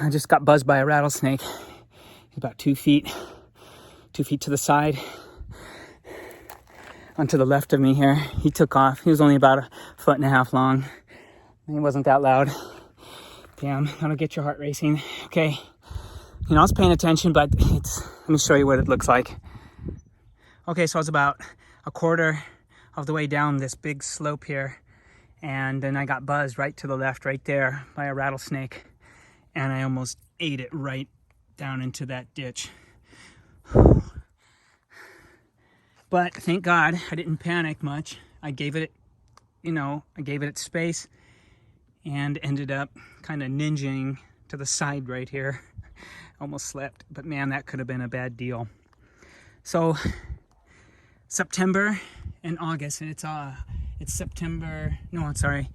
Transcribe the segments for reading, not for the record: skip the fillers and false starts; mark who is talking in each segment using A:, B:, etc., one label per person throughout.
A: I just got buzzed by a rattlesnake. He's about 2 feet to the side. Onto the left of me here. He took off. He was only about 1.5 feet long. He wasn't that loud. Damn, that'll get your heart racing. Okay. I was paying attention, but let me show you what it looks like. Okay, so I was about 1/4 of the way down this big slope here, and then I got buzzed right to the left, right there, by a rattlesnake, and I almost ate it right down into that ditch. But thank God I didn't panic much. I gave it its space and ended up kind of ninjing to the side right here. Almost slept, but man, that could have been a bad deal. So September and August, and it's September, no, I'm sorry,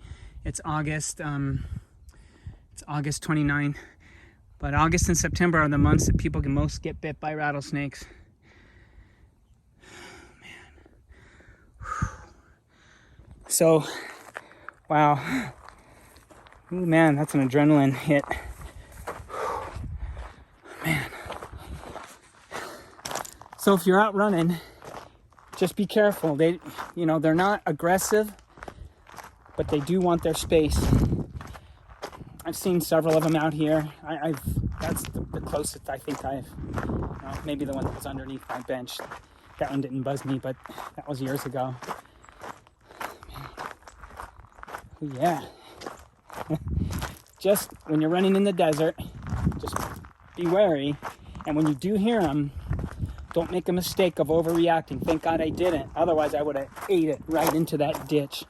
A: it's August, it's August 29th. But August and September are the months that people can most get bit by rattlesnakes. So, wow. Ooh, man, that's an adrenaline hit. Man. So if you're out running, just be careful. They're not aggressive, but they do want their space. I've seen several of them out here. That's the closest I think maybe the one that was underneath my bench. That one didn't buzz me, but that was years ago. Yeah. Just when you're running in the desert, just be wary. And when you do hear them, don't make a mistake of overreacting. Thank God I didn't. Otherwise, I would have ate it right into that ditch.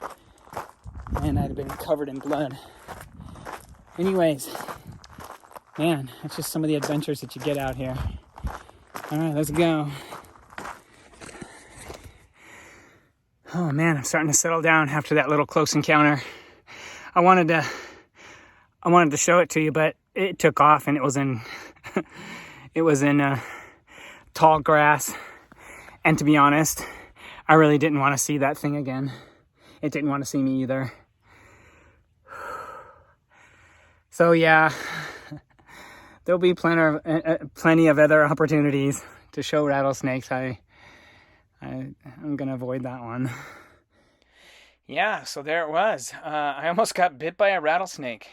A: And I'd have been covered in blood. Anyways, man, that's just some of the adventures that you get out here. All right, let's go. Oh man, I'm starting to settle down after that little close encounter. I wanted to show it to you, but it took off, and it was in tall grass. And to be honest, I really didn't want to see that thing again. It didn't want to see me either. So yeah, there'll be plenty of other opportunities to show rattlesnakes. I'm gonna avoid that one. Yeah, so there it was. I almost got bit by a rattlesnake.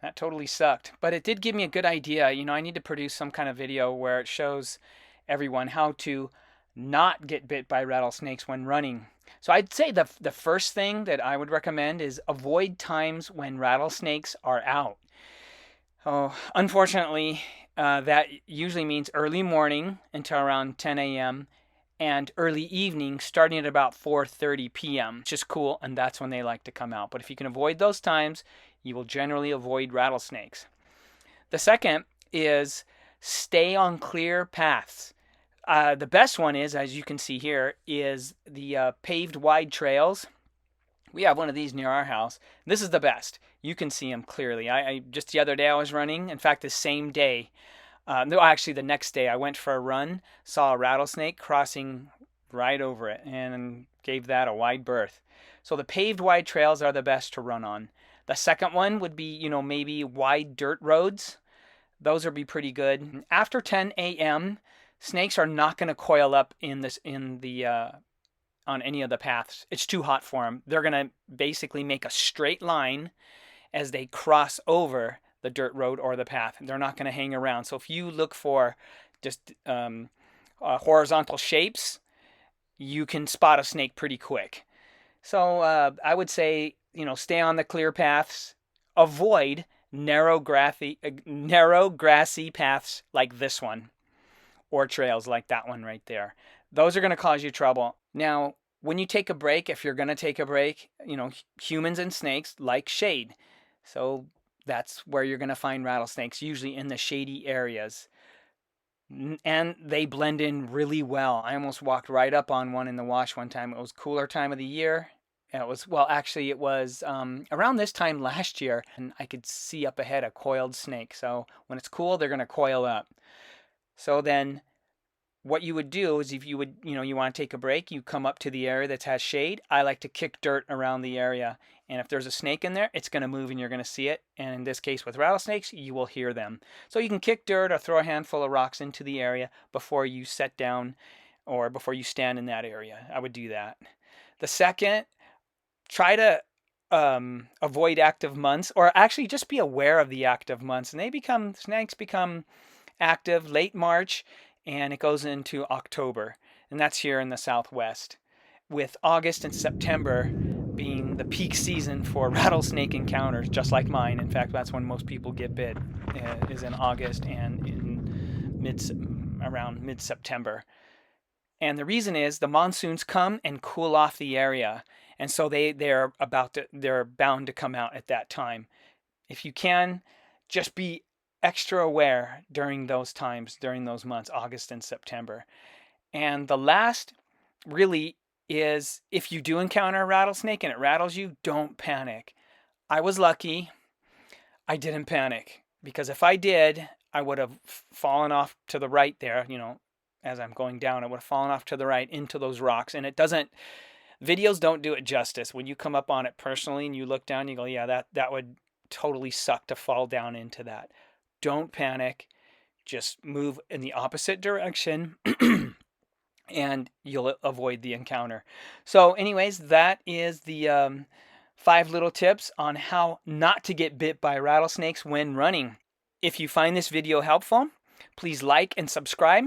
A: That totally sucked. But it did give me a good idea. I need to produce some kind of video where it shows everyone how to not get bit by rattlesnakes when running. So I'd say the first thing that I would recommend is avoid times when rattlesnakes are out. Oh, unfortunately, that usually means early morning until around 10 a.m. and early evening starting at about 4:30 p.m. Which is cool, and that's when they like to come out. But if you can avoid those times, you will generally avoid rattlesnakes. The second is stay on clear paths. The best one is, as you can see here, is the paved wide trails. We have one of these near our house. This is the best. You can see them clearly. I just the other day I was running. In fact, the same day, no, actually the next day I went for a run, saw a rattlesnake crossing right over it, and gave that a wide berth. So the paved wide trails are the best to run on. The second one would be, maybe wide dirt roads. Those would be pretty good. After 10 a.m., snakes are not going to coil up on any of the paths. It's too hot for them. They're going to basically make a straight line as they cross over the dirt road or the path. They're not going to hang around. So if you look for just horizontal shapes, you can spot a snake pretty quick. So I would say, stay on the clear paths. Avoid narrow grassy paths like this one, or trails like that one right there. Those are going to cause you trouble. Now, when you take a break, if you're going to take a break, humans and snakes like shade. So that's where you're going to find rattlesnakes, usually in the shady areas. And they blend in really well. I almost walked right up on one in the wash one time. It was cooler time of the year. It was around this time last year, and I could see up ahead a coiled snake. So when it's cool, they're going to coil up. So then what you would do is if you would, you want to take a break, you come up to the area that has shade. I like to kick dirt around the area And if there's a snake in there, it's going to move and you're going to see it. And in this case with rattlesnakes, you will hear them. So you can kick dirt or throw a handful of rocks into the area before you set down or before you stand in that area. I would do that. The second, try to avoid active months, or actually just be aware of the active months. And snakes become active late March and it goes into October. And that's here in the Southwest, with August and September being the peak season for rattlesnake encounters, just like mine. In fact, that's when most people get bit, is in August and around mid-September. And the reason is the monsoons come and cool off the area, and so they're bound to come out at that time. If you can, just be extra aware during those times, during those months, August and September. And the last really is, if you do encounter a rattlesnake and it rattles you, don't panic. I was lucky. I didn't panic, because if I did, I would have fallen off to the right there, as I'm going down, I would have fallen off to the right into those rocks. And videos don't do it justice. When you come up on it personally and you look down, you go, yeah, that would totally suck to fall down into that. Don't panic. Just move in the opposite direction and you'll avoid the encounter. So anyways, that is the 5 little tips on how not to get bit by rattlesnakes when running. If you find this video helpful, please like and subscribe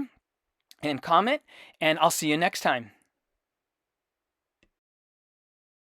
A: and comment, and I'll see you next time.